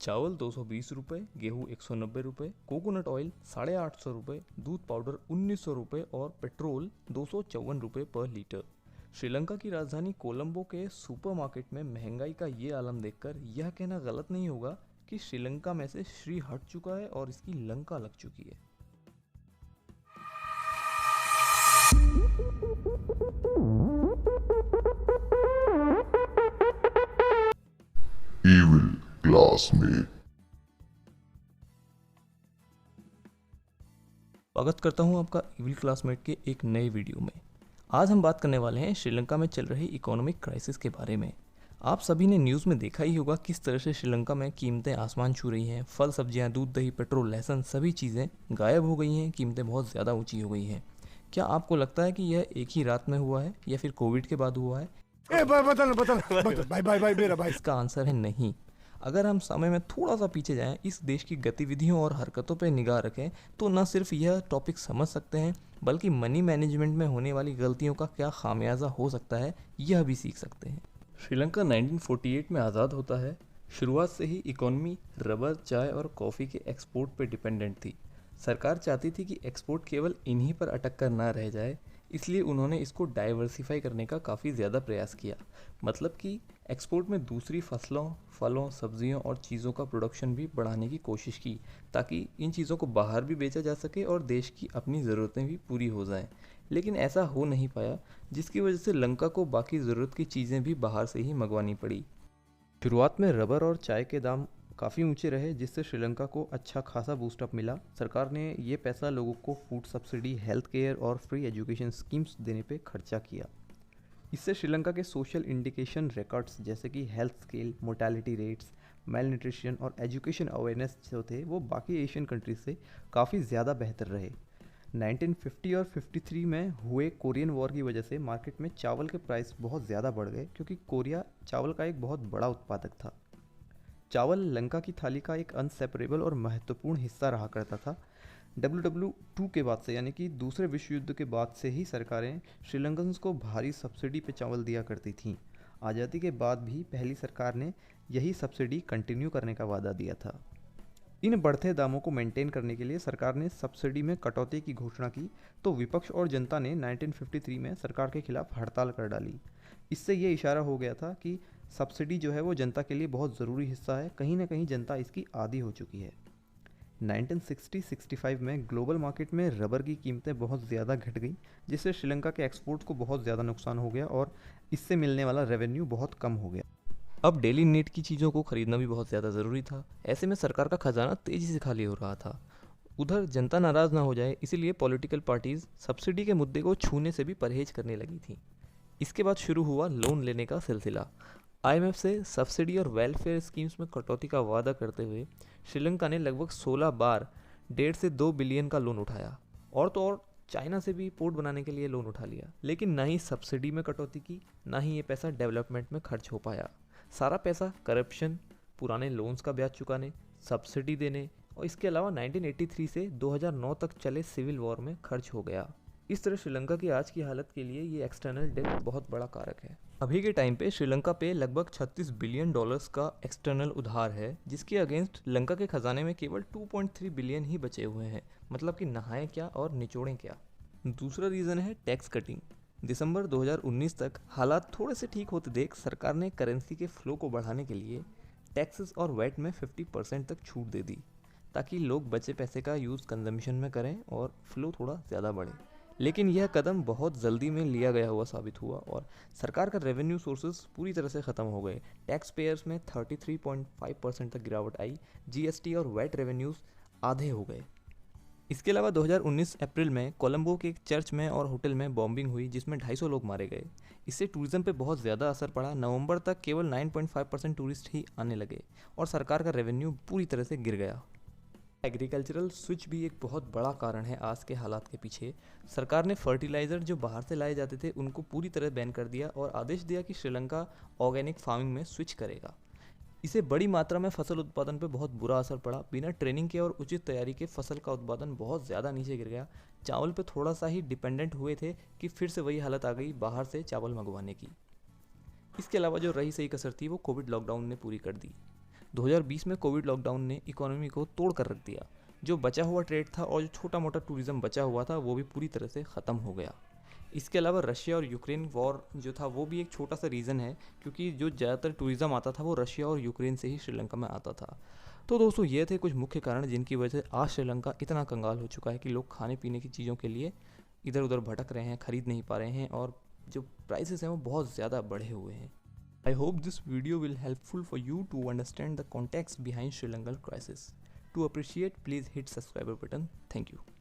चावल 220 रुपये, गेहूँ 190 रुपये, कोकोनट ऑयल 850 रुपये, दूध पाउडर 1900 रुपये और पेट्रोल 254 रुपये पर लीटर। श्रीलंका की राजधानी कोलंबो के सुपरमार्केट में महंगाई का ये आलम देखकर यह कहना गलत नहीं होगा कि श्रीलंका में से श्री हट चुका है और इसकी लंका लग चुकी है। Evil Classmate। स्वागत करता हूं आपका इविल क्लासमेट के एक नए वीडियो में। आज हम बात करने वाले हैं श्रीलंका में चल रही इकोनॉमिक क्राइसिस के बारे में। आप सभी ने न्यूज़ में देखा ही होगा किस तरह से श्रीलंका में कीमतें आसमान छू रही हैं। फल, सब्जियां, दूध, दही, पेट्रोल, लहसुन सभी चीज़ें गायब हो गई हैं, कीमतें बहुत ज़्यादा ऊंची हो गई हैं। क्या आपको लगता है कि यह एक ही रात में हुआ है या फिर कोविड के बाद हुआ है? इसका आंसर है नहीं। अगर हम समय में थोड़ा सा पीछे जाएं, इस देश की गतिविधियों और हरकतों पर निगाह रखें तो न सिर्फ यह टॉपिक समझ सकते हैं बल्कि मनी मैनेजमेंट में होने वाली गलतियों का क्या खामियाजा हो सकता है यह भी सीख सकते हैं। श्रीलंका 1948 में आज़ाद होता है। शुरुआत से ही इकोनॉमी रबर, चाय और कॉफ़ी के एक्सपोर्ट पर डिपेंडेंट थी। सरकार चाहती थी कि एक्सपोर्ट केवल इन्हीं पर अटक कर ना रह जाए, इसलिए उन्होंने इसको डाइवर्सिफाई करने का काफ़ी ज़्यादा प्रयास किया। मतलब कि एक्सपोर्ट में दूसरी फसलों, फलों, सब्जियों और चीज़ों का प्रोडक्शन भी बढ़ाने की कोशिश की ताकि इन चीज़ों को बाहर भी बेचा जा सके और देश की अपनी ज़रूरतें भी पूरी हो जाएं। लेकिन ऐसा हो नहीं पाया, जिसकी वजह से लंका को बाकी ज़रूरत की चीज़ें भी बाहर से ही मंगवानी पड़ी। शुरुआत में रबर और चाय के दाम काफ़ी ऊंचे रहे, जिससे श्रीलंका को अच्छा खासा बूस्टअप मिला। सरकार ने ये पैसा लोगों को फूड सब्सिडी, हेल्थ केयर और फ्री एजुकेशन स्कीम्स देने पे खर्चा किया। इससे श्रीलंका के सोशल इंडिकेशन रिकॉर्ड्स जैसे कि health scale, mortality rates, mail nutrition और एजुकेशन अवेयरनेस जो थे वो बाकी एशियन कंट्रीज से काफ़ी ज़्यादा बेहतर रहे। 1950 और 53 में हुए कोरियन वॉर की वजह से मार्केट में चावल के प्राइस बहुत ज़्यादा बढ़ गए, क्योंकि कोरिया चावल का एक बहुत बड़ा उत्पादक था। चावल लंका की थाली का एक अनसेपरेबल और महत्वपूर्ण हिस्सा रहा करता था। WW2 के बाद से, यानी कि दूसरे विश्व युद्ध के बाद से ही सरकारें श्रीलंकन्स को भारी सब्सिडी पे चावल दिया करती थीं। आज़ादी के बाद भी पहली सरकार ने यही सब्सिडी कंटिन्यू करने का वादा दिया था। इन बढ़ते दामों को मेंटेन करने के लिए सरकार ने सब्सिडी में कटौती की घोषणा की, तो विपक्ष और जनता ने 1953 में सरकार के खिलाफ हड़ताल कर डाली। इससे ये इशारा हो गया था कि सब्सिडी जो है वो जनता के लिए बहुत ज़रूरी हिस्सा है। कहीं ना कहीं जनता इसकी आदी हो चुकी है। 1960-65 में ग्लोबल मार्केट में रबर की कीमतें बहुत ज़्यादा घट गई, जिससे श्रीलंका के एक्सपोर्ट को बहुत ज़्यादा नुकसान हो गया और इससे मिलने वाला रेवेन्यू बहुत कम हो गया। अब डेली नीड की चीज़ों को खरीदना भी बहुत ज़्यादा ज़रूरी था। ऐसे में सरकार का खजाना तेज़ी से खाली हो रहा था। उधर जनता नाराज़ ना हो जाए, इसीलिए पॉलिटिकल पार्टीज़ सब्सिडी के मुद्दे को छूने से भी परहेज करने लगी थी। इसके बाद शुरू हुआ लोन लेने का सिलसिला। IMF से सब्सिडी और वेलफेयर स्कीम्स में कटौती का वादा करते हुए श्रीलंका ने लगभग 16 बार 1.5 से 2 बिलियन का लोन उठाया। और तो और चाइना से भी पोर्ट बनाने के लिए लोन उठा लिया, लेकिन ना ही सब्सिडी में कटौती की, ना ही ये पैसा डेवलपमेंट में खर्च हो पाया। सारा पैसा करप्शन, पुराने लोन्स का ब्याज चुकाने, सब्सिडी देने और इसके अलावा 1983 से 2009 तक चले सिविल वॉर में खर्च हो गया। इस तरह श्रीलंका की आज की हालत के लिए ये एक्सटर्नल डेट बहुत बड़ा कारक है। अभी के टाइम पे श्रीलंका पे लगभग 36 बिलियन डॉलर्स का एक्सटर्नल उधार है, जिसके अगेंस्ट लंका के खजाने में केवल 2.3 बिलियन ही बचे हुए हैं। मतलब कि नहाएं क्या और निचोड़ें क्या। दूसरा रीज़न है टैक्स कटिंग। दिसंबर 2019 तक हालात थोड़े से ठीक होते देख सरकार ने करेंसी के फ्लो को बढ़ाने के लिए टैक्सेस और वैट में 50% तक छूट दे दी, ताकि लोग बचे पैसे का यूज़ कंजम्पशन में करें और फ्लो थोड़ा ज़्यादा बढ़े। लेकिन यह कदम बहुत जल्दी में लिया गया हुआ साबित हुआ और सरकार का रेवेन्यू सोर्सेज पूरी तरह से ख़त्म हो गए। टैक्स पेयर्स में 33.5% तक गिरावट आई। GST और वैट रेवेन्यूज़ आधे हो गए। इसके अलावा 2019 अप्रैल में कोलंबो के एक चर्च में और होटल में बॉम्बिंग हुई, जिसमें 250 लोग मारे गए। इससे टूरिज्म पे बहुत ज़्यादा असर पड़ा। नवंबर तक केवल 9.5% टूरिस्ट ही आने लगे और सरकार का रेवेन्यू पूरी तरह से गिर गया। एग्रीकल्चरल स्विच भी एक बहुत बड़ा कारण है आज के हालात के पीछे। सरकार ने फर्टिलाइज़र जो बाहर से लाए जाते थे उनको पूरी तरह बैन कर दिया और आदेश दिया कि श्रीलंका ऑर्गेनिक फार्मिंग में स्विच करेगा। इससे बड़ी मात्रा में फसल उत्पादन पर बहुत बुरा असर पड़ा। बिना ट्रेनिंग के और उचित तैयारी के फसल का उत्पादन बहुत ज़्यादा नीचे गिर गया। चावल पे थोड़ा सा ही डिपेंडेंट हुए थे कि फिर से वही हालत आ गई बाहर से चावल मंगवाने की। इसके अलावा जो रही सही कसर थी वो कोविड लॉकडाउन ने पूरी कर दी। 2020 में कोविड लॉकडाउन ने इकोनॉमी को तोड़ कर रख दिया। जो बचा हुआ ट्रेड था और जो छोटा मोटा टूरिज़्म बचा हुआ था वो भी पूरी तरह से ख़त्म हो गया। इसके अलावा रशिया और यूक्रेन वॉर जो था वो भी एक छोटा सा रीज़न है, क्योंकि जो ज़्यादातर टूरिज़्म आता था वो रशिया और यूक्रेन से ही श्रीलंका में आता था। तो दोस्तों ये थे कुछ मुख्य कारण जिनकी वजह से आज श्रीलंका इतना कंगाल हो चुका है कि लोग खाने पीने की चीज़ों के लिए इधर उधर भटक रहे हैं, खरीद नहीं पा रहे हैं और जो प्राइसेस हैं वो बहुत ज़्यादा बढ़े हुए हैं। I hope this video will helpful for you to understand the context behind Sri Lankan crisis. To appreciate, please hit subscriber button. Thank you.